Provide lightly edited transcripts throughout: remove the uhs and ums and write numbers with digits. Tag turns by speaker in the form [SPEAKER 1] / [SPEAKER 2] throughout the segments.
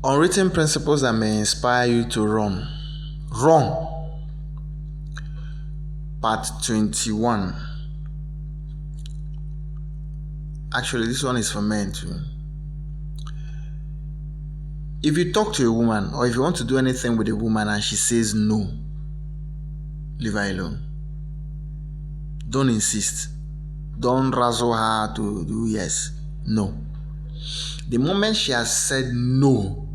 [SPEAKER 1] Unwritten principles that may inspire you to run. Run. Part 21. Actually, this one is for men too. If you talk to a woman or if you want to do anything with a woman and she says no, leave her alone. Don't insist. Don't razzle her to do yes. No. The moment she has said no,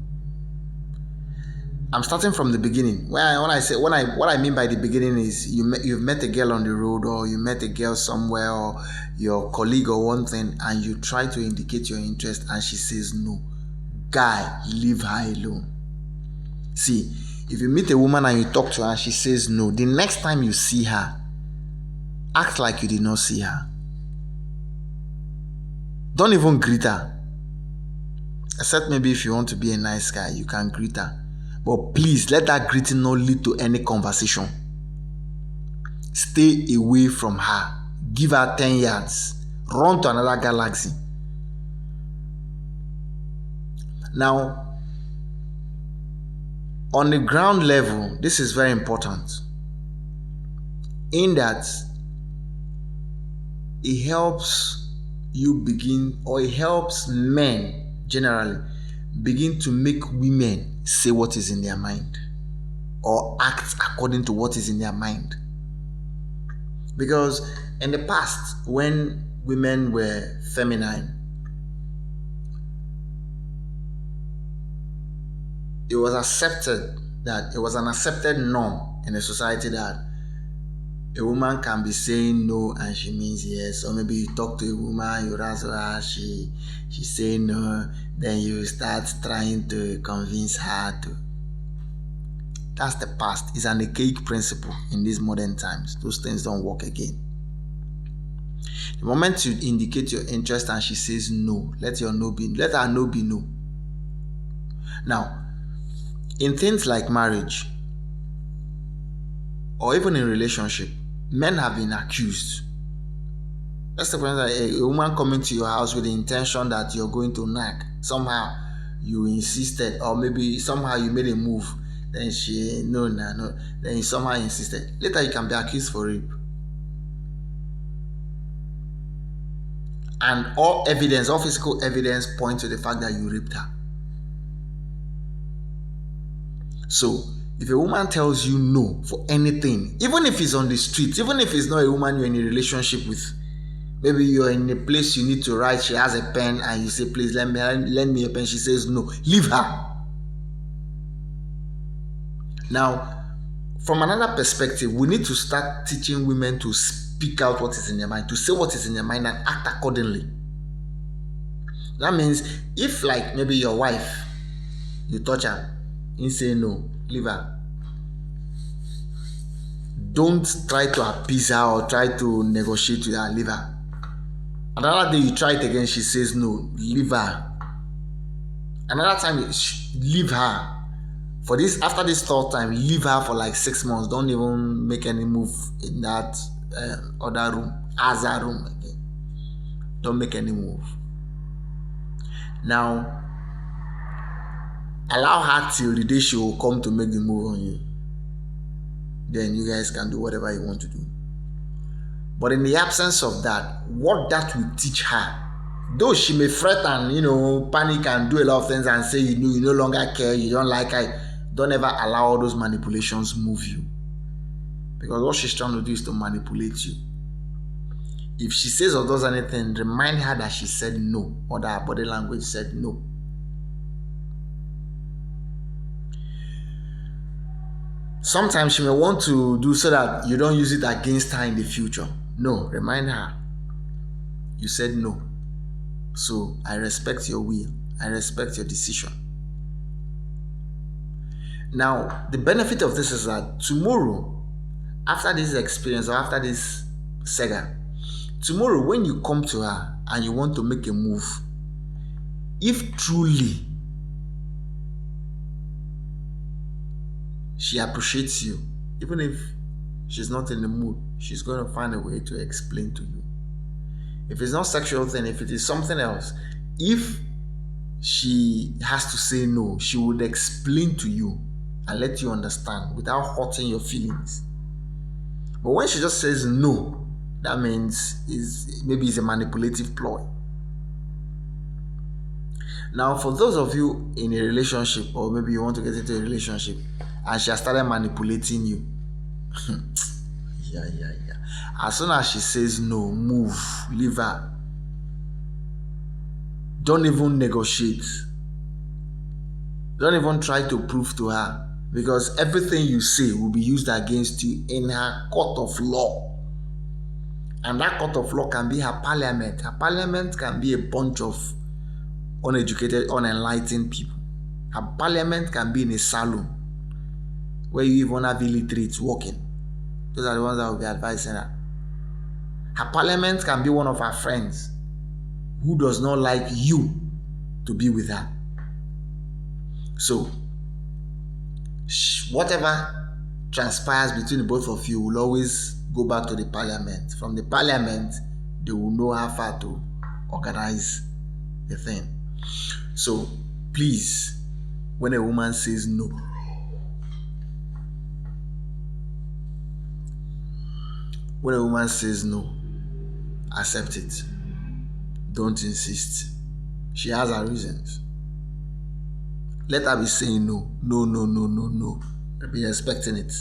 [SPEAKER 1] I'm starting from the beginning. What I mean by the beginning is you've met a girl on the road, or you met a girl somewhere, or your colleague or one thing, and you try to indicate your interest and she says no. Guy, leave her alone. See, if you meet a woman and you talk to her and she says no, the next time you see her, act like you did not see her. Don't even greet her. Except maybe if you want to be a nice guy, you can greet her. But please, let that greeting not lead to any conversation. Stay away from her. Give her 10 yards. Run to another galaxy. Now, on the ground level, this is very important. In that, it helps you begin, or it helps men generally begin to make women say what is in their mind or act according to what is in their mind. Because in the past, when women were feminine, it was an accepted norm in a society that a woman can be saying no and she means yes. Or maybe you talk to a woman, you razzle her, she say no, then you start trying to convince her to. That's the past. It's an archaic principle in these modern times. Those things don't work again. The moment you indicate your interest and she says no, let her no be no. Now, in things like marriage or even in relationship, men have been accused. Let's say, for instance, a woman coming to your house with the intention that you're going to knock. Somehow you insisted, or maybe somehow you made a move. Then she, no. Then you somehow insisted. Later you can be accused for rape. And all physical evidence point to the fact that you raped her. So, if a woman tells you no for anything, even if it's on the street, even if it's not a woman you're in a relationship with, maybe you're in a place you need to write, she has a pen and you say, please lend me a pen, she says no, leave her. Now, from another perspective, we need to start teaching women to speak out what is in their mind, to say what is in their mind and act accordingly. That means if, like, maybe your wife, you touch her, you say no, leave her. Don't try to appease her or try to negotiate with her, leave her. Another day you try it again, she says no, leave her. Another time, leave her. After this third time, leave her for like 6 months. Don't even make any move in that other room, other room again. Don't make any move. Now, allow her till the day she will come to make the move on you. Then you guys can do whatever you want to do. But in the absence of that, what that will teach her, though she may fret and panic and do a lot of things and say you no longer care, you don't like her, don't ever allow all those manipulations move you. Because what she's trying to do is to manipulate you. If she says or does anything, remind her that she said no, or that her body language said no. Sometimes she may want to do so that you don't use it against her in the future. No, remind her. You said no. So I respect your will. I respect your decision. Now, the benefit of this is that tomorrow, after this experience or after this saga, tomorrow when you come to her and you want to make a move, if truly she appreciates you, even if she's not in the mood, she's going to find a way to explain to you. If it's not sexual thing, if it is something else, if she has to say no, she would explain to you and let you understand without hurting your feelings. But when she just says no, that means maybe it's a manipulative ploy. Now, for those of you in a relationship, or maybe you want to get into a relationship, and she has started manipulating you, yeah. As soon as she says no, move, leave her. Don't even negotiate. Don't even try to prove to her, because everything you say will be used against you in her court of law. And that court of law can be her parliament. Her parliament can be a bunch of uneducated, unenlightened people. Her parliament can be in a salon where you even have illiterates working. Those are the ones that will be advising her. Her parliament can be one of her friends who does not like you to be with her. So, whatever transpires between the both of you will always go back to the parliament. From the parliament, they will know how far to organize the thing. So, please, when a woman says no, accept it. Don't insist. She has her reasons. Let her be saying no. Be expecting it.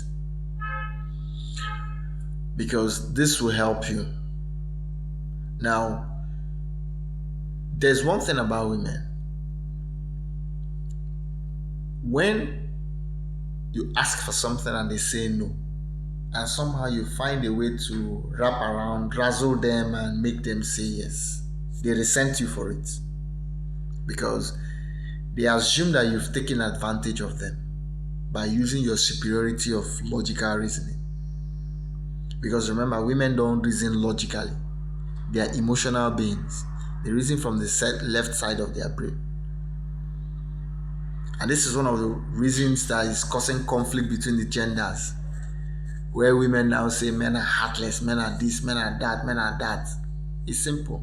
[SPEAKER 1] Because this will help you. Now, there's one thing about women. When you ask for something and they say no, and somehow you find a way to wrap around, razzle them and make them say yes, they resent you for it. Because they assume that you've taken advantage of them by using your superiority of logical reasoning. Because remember, women don't reason logically. They are emotional beings. They reason from the left side of their brain. And this is one of the reasons that is causing conflict between the genders, where women now say men are heartless, men are this, men are that, men are that. It's simple.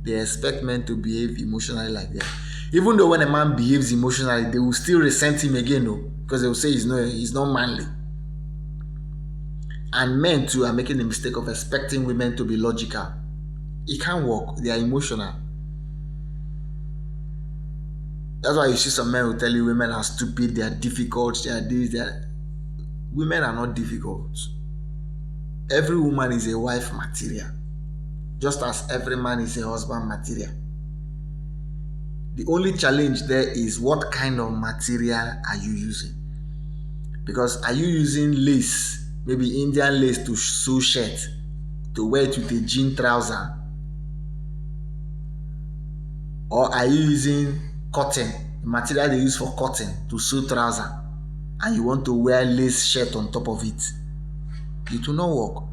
[SPEAKER 1] They expect men to behave emotionally like that. Even though when a man behaves emotionally, they will still resent him again, no, because they will say he's not manly. And men too are making the mistake of expecting women to be logical. It can't work. They are emotional. That's why you see some men who tell you women are stupid, they are difficult, they are this, they are... Women are not difficult. Every woman is a wife material, just as every man is a husband material. The only challenge there is what kind of material are you using? Because are you using lace, maybe Indian lace to sew shirt, to wear it with a jean trouser? Or are you using cotton, the material they use for cotton, to sew trouser, and you want to wear lace shirt on top of it? It will not work.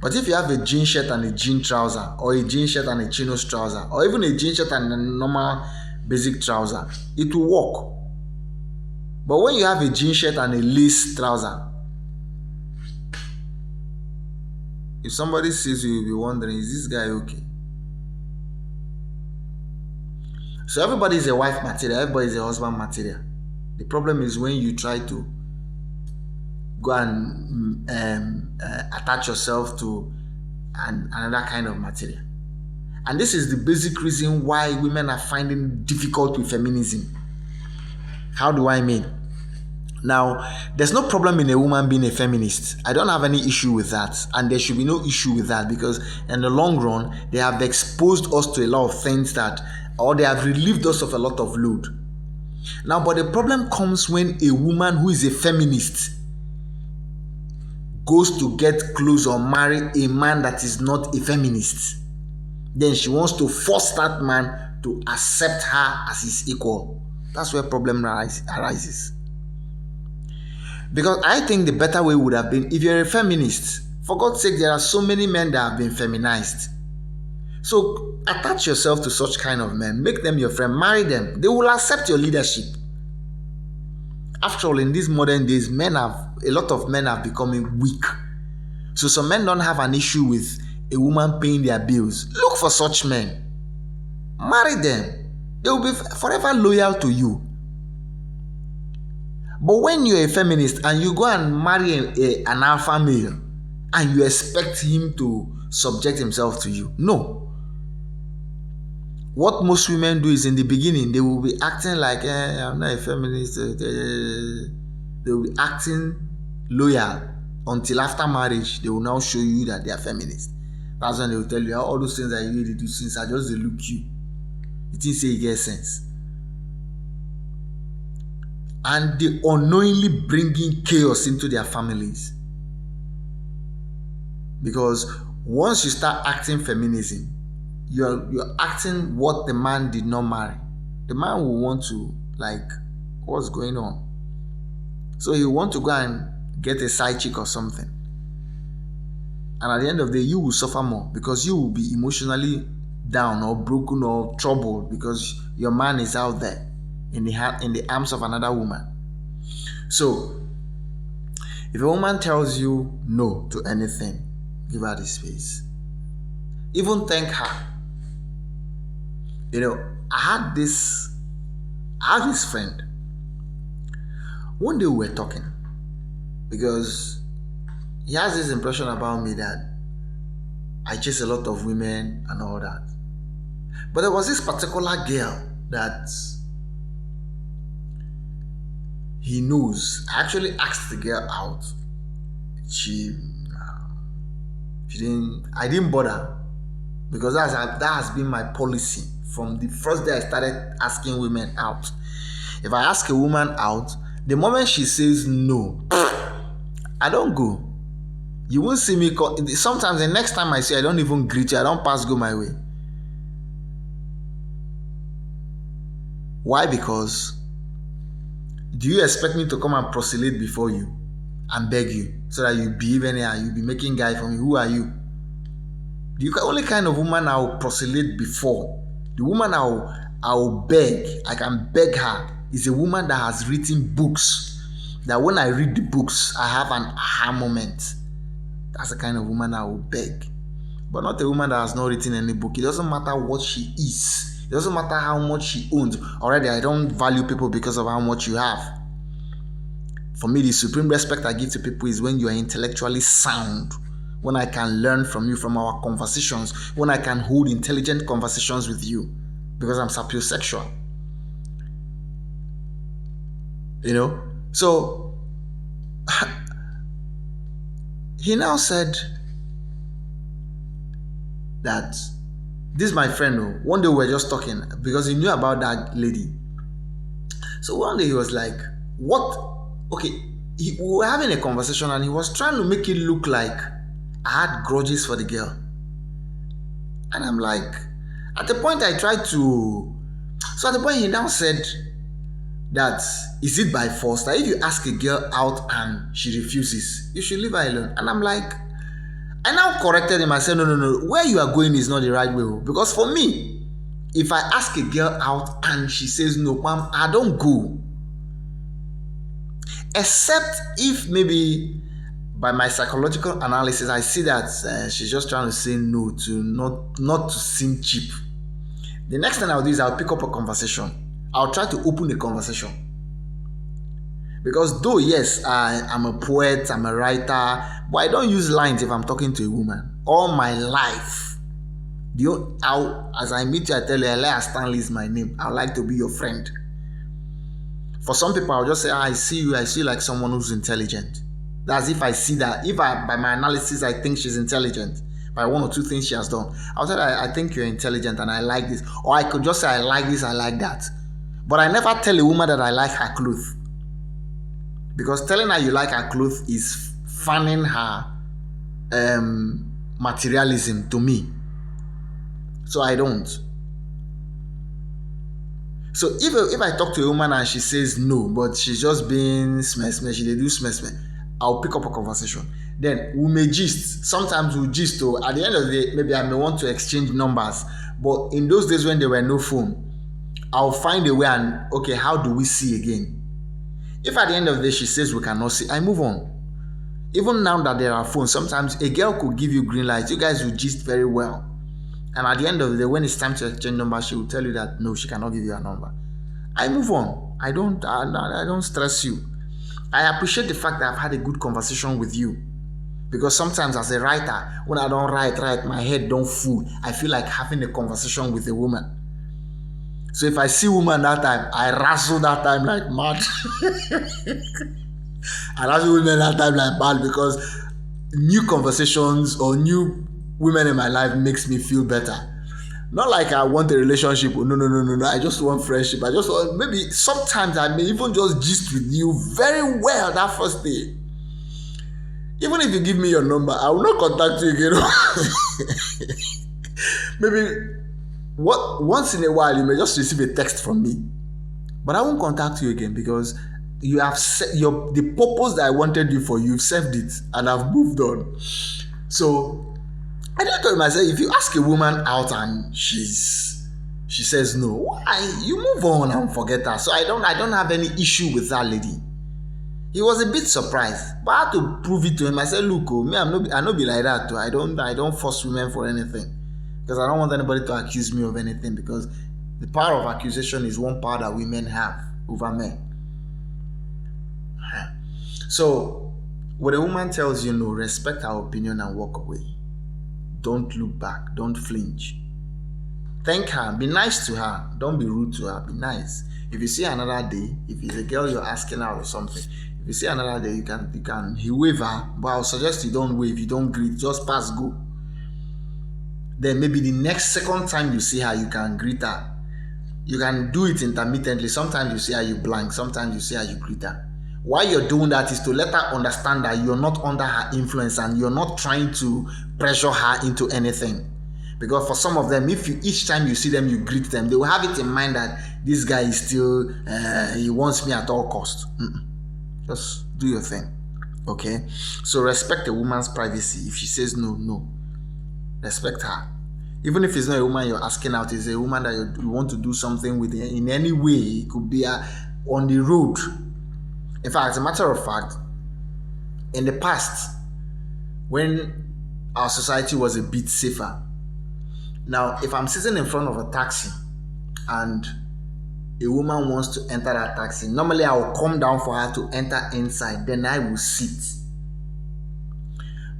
[SPEAKER 1] But if you have a jean shirt and a jean trouser, or a jean shirt and a chinos trouser, or even a jean shirt and a normal basic trouser, it will work. But when you have a jean shirt and a lace trouser, if somebody sees you, you'll be wondering, is this guy okay? So everybody is a wife material, everybody is a husband material. The problem is when you try to go and attach yourself to another kind of material. And this is the basic reason why women are finding it difficult with feminism. How do I mean? Now, there's no problem in a woman being a feminist. I don't have any issue with that. And there should be no issue with that, because in the long run, they have exposed us to a lot of things or they have relieved us of a lot of load. Now, but the problem comes when a woman who is a feminist goes to get close or marry a man that is not a feminist. Then she wants to force that man to accept her as his equal. That's where problem arises. Because I think the better way would have been, if you're a feminist, for God's sake, there are so many men that have been feminized. So attach yourself to such kind of men, make them your friend, marry them. They will accept your leadership. After all, in these modern days, a lot of men are becoming weak. So some men don't have an issue with a woman paying their bills. Look for such men. Marry them. They will be forever loyal to you. But when you're a feminist and you go and marry an alpha male and you expect him to subject himself to you, no. What most women do is in the beginning, they will be acting like, I'm not a feminist. They will be acting loyal until after marriage, they will now show you that they are feminist. That's when they will tell you all those things that you need to do since I just look you. You think say you get sense. And they unknowingly bringing chaos into their families. Because once you start acting feminism, you're acting what the man did not marry. The man will want to, like, what's going on? So he will want to go and get a side chick or something. And at the end of the day, you will suffer more because you will be emotionally down or broken or troubled because your man is out there in the arms of another woman. So, if a woman tells you no to anything, give her the space. Even thank her. I had this friend. One day we were talking because he has this impression about me that I chase a lot of women and all that. But there was this particular girl that he knows. I actually asked the girl out. I didn't bother because that has been my policy from the first day I started asking women out. If I ask a woman out, the moment she says no, I don't go. You won't see me. Sometimes the next time I see her, I don't even greet you. I don't pass go my way. Why? Because do you expect me to come and proselyte before you and beg you so that you behave anyhow? You be making guy for me. Who are you? The only kind of woman I will proselyte before, the woman I will beg, I can beg her, is a woman that has written books. That when I read the books, I have an aha moment. That's the kind of woman I will beg. But not a woman that has not written any book. It doesn't matter what she is. It doesn't matter how much she owns. Already, I don't value people because of how much you have. For me, the supreme respect I give to people is when you are intellectually sound. When I can learn from you, from our conversations. When I can hold intelligent conversations with you. Because I'm sapiosexual. So he now said that this is my friend. One day we were just talking because he knew about that lady. So one day he was like, what? Okay, we were having a conversation and he was trying to make it look like I had grudges for the girl. And I'm like, at the point I tried to... So at the point he now said that, is it by force? That if you ask a girl out and she refuses, you should leave her alone. And I'm like, I now corrected him. I said, no. Where you are going is not the right way. Because for me, if I ask a girl out and she says no, I don't go. Except if maybe by my psychological analysis, I see that she's just trying to say no to not to seem cheap. The next thing I'll do is I'll pick up a conversation. I'll try to open a conversation. Because though, yes, I'm a poet, I'm a writer, but I don't use lines if I'm talking to a woman. All my life. As I meet you, I tell you, Elia Stanley is my name. I'd like to be your friend. For some people, I'll just say, I see you like someone who's intelligent. That's if I see that. If by my analysis, I think she's intelligent. By one or two things she has done. I'll say, I think you're intelligent and I like this. Or I could just say, I like this, I like that. But I never tell a woman that I like her clothes. Because telling her you like her clothes is fanning her materialism to me. So I don't. So if I talk to a woman and she says no, but she's just being smeh, she do smeh, I'll pick up a conversation. Then we may gist. Sometimes we'll gist. So at the end of the day, maybe I may want to exchange numbers. But in those days when there were no phone, I'll find a way and, okay, how do we see again? If at the end of the day she says we cannot see, I move on. Even now that there are phones, sometimes a girl could give you green light. You guys will gist very well. And at the end of the day, when it's time to exchange numbers, she will tell you that no, she cannot give you a number. I move on. I don't stress you. I appreciate the fact that I've had a good conversation with you. Because sometimes as a writer, when I don't write, my head don't full. I feel like having a conversation with a woman. So if I see a woman that time, I wrestle that time like mad. I wrestle women that time like mad because new conversations or new women in my life makes me feel better. Not like I want a relationship. No. I just want friendship. I just want, maybe sometimes I may even just gist with you very well that first day. Even if you give me your number, I will not contact you again. Maybe once in a while you may just receive a text from me, but I won't contact you again because you have the purpose that I wanted you for. You've served it, and I've moved on. So I just told myself, if you ask a woman out and she says no, why? You move on and forget her. So I don't have any issue with that lady. He was a bit surprised, but I had to prove it to him. I said, look, me, I no be like that too. I don't force women for anything. Because I don't want anybody to accuse me of anything, because the power of accusation is one power that women have over men. So when a woman tells you no, respect her opinion and walk away. Don't look back. Don't flinch. Thank her. Be nice to her. Don't be rude to her. Be nice. If you see another day, if it's a girl you're asking out or something, if you see another day, you can wave her, but I'll suggest you don't wave, you don't greet, just pass, go. Then maybe the next second time you see her, you can greet her. You can do it intermittently. Sometimes you see her, you blank. Sometimes you see her, you greet her. Why you're doing that is to let her understand that you're not under her influence and you're not trying to pressure her into anything. Because for some of them, if each time you see them, you greet them, they will have it in mind that this guy is still, he wants me at all costs. Just do your thing, okay? So respect a woman's privacy. If she says no. Respect her. Even if it's not a woman you're asking out, it's a woman that you want to do something with in any way. It could be on the road. In fact, as a matter of fact, in the past, when our society was a bit safer, now if I'm sitting in front of a taxi and a woman wants to enter that taxi, normally I will come down for her to enter inside, then I will sit.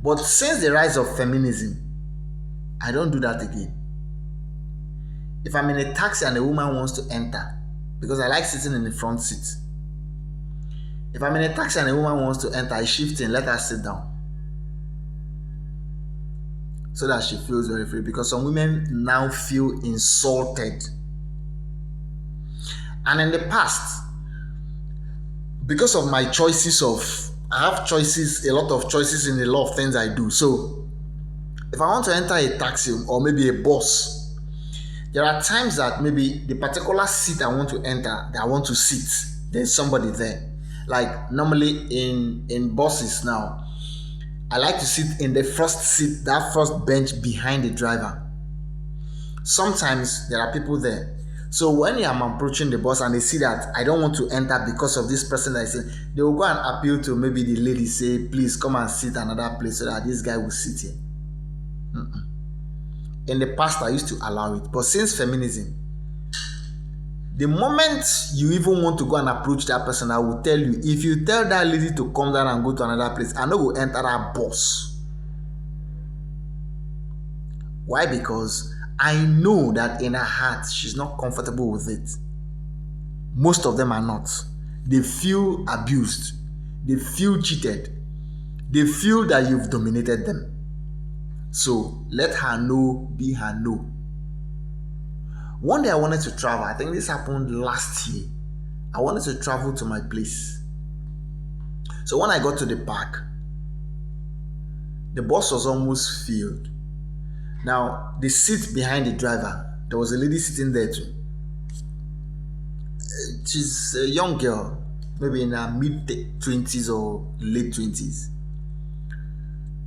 [SPEAKER 1] But since the rise of feminism, I don't do that again. If I'm in a taxi and a woman wants to enter, because I like sitting in the front seat, if I'm in a taxi and a woman wants to enter, I shift in, let her sit down, so that she feels very free. Because some women now feel insulted. And in the past, because of my choices I have choices, a lot of choices in a lot of things I do. So if I want to enter a taxi or maybe a bus, there are times that maybe the particular seat I want to enter, that I want to sit, there's somebody there. Like normally in buses now, I like to sit in the first seat, that first bench behind the driver. Sometimes there are people there. So when I'm approaching the bus and they see that I don't want to enter because of this person that is in, they will go and appeal to maybe the lady, say, please come and sit another place so that this guy will sit here. In the past, I used to allow it. But since feminism, the moment you even want to go and approach that person, I will tell you, if you tell that lady to come down and go to another place, I know will enter that bus. Why? Because I know that in her heart, she's not comfortable with it. Most of them are not. They feel abused. They feel cheated. They feel that you've dominated them. So let her know, be her no. One day I wanted to travel. I think this happened last year. I wanted to travel to my place. So when I got to the park, the bus was almost filled. Now, the seat behind the driver, there was a lady sitting there too. She's a young girl, maybe in her mid-20s or late 20s.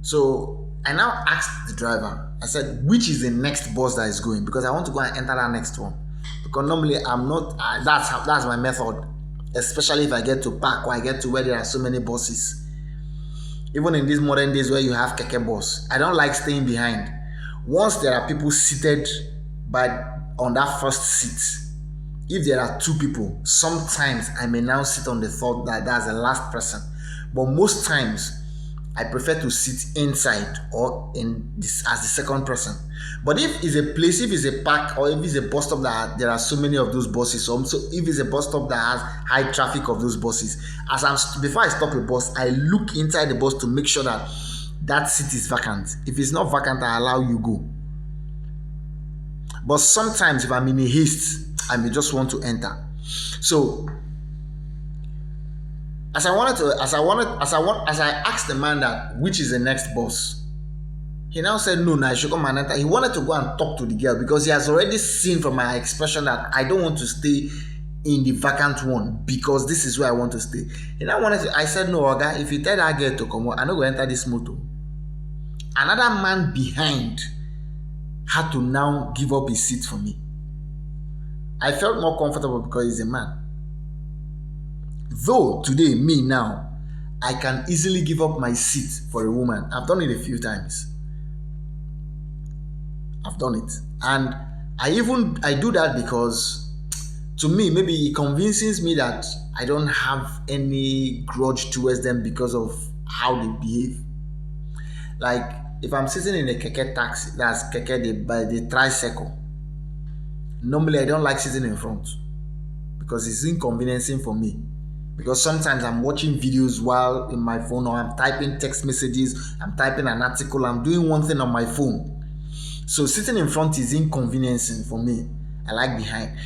[SPEAKER 1] So I now asked the driver, I said, which is the next bus that is going? Because I want to go and enter that next one. Because normally I'm not, that's my method. Especially if I get to park or I get to where there are so many buses. Even in these modern days where you have keke bus, I don't like staying behind. once there are people seated on that first seat, if there are two people, sometimes I may now sit on the thought that that's the last person. But most times, I prefer to sit inside or in this as the second person. But if it's a place, if it's a park, or if it's a bus stop that there are so many of those buses, so if it's a bus stop that has high traffic of those buses, before I stop a bus, I look inside the bus to make sure that that seat is vacant. If it's not vacant, I allow you go. But sometimes, if I'm in a haste, I may just want to enter. So, as I asked the man that which is the next bus, he now said no, I should come and enter. He wanted to go and talk to the girl because he has already seen from my expression that I don't want to stay in the vacant one because this is where I want to stay. He now wanted to. I said no, Oga. If you tell that girl to come, I'm not going to enter this motor. Another man behind had to now give up his seat for me. I felt more comfortable because he's a man. Though today, me now, I can easily give up my seat for a woman. I've done it a few times. I've done it. And I do that because to me, maybe it convinces me that I don't have any grudge towards them because of how they behave. Like if I'm sitting in a keke taxi, that's keke by the tricycle. Normally I don't like sitting in front because it's inconveniencing for me. Because sometimes I'm watching videos while in my phone, or I'm typing text messages, I'm typing an article, I'm doing one thing on my phone. So sitting in front is inconveniencing for me. I like behind.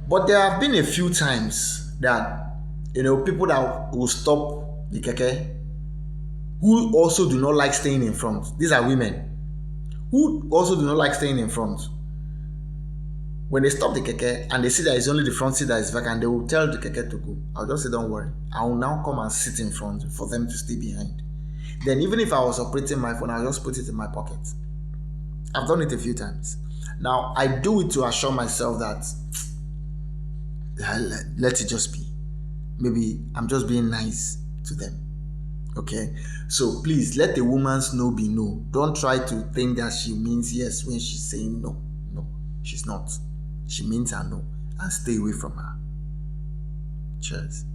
[SPEAKER 1] But there have been a few times that, people that will stop the keke who also do not like staying in front. These are women who also do not like staying in front. When they stop the keke and they see that it's only the front seat that is vacant, they will tell the keke to go. I'll just say, don't worry. I will now come and sit in front for them to stay behind. Then even if I was operating my phone, I'll just put it in my pocket. I've done it a few times. Now, I do it to assure myself that let it just be. Maybe I'm just being nice to them. Okay? So please, let the woman's no be no. Don't try to think that she means yes when she's saying no. No, she's not. She means her no, and stay away from her. Cheers.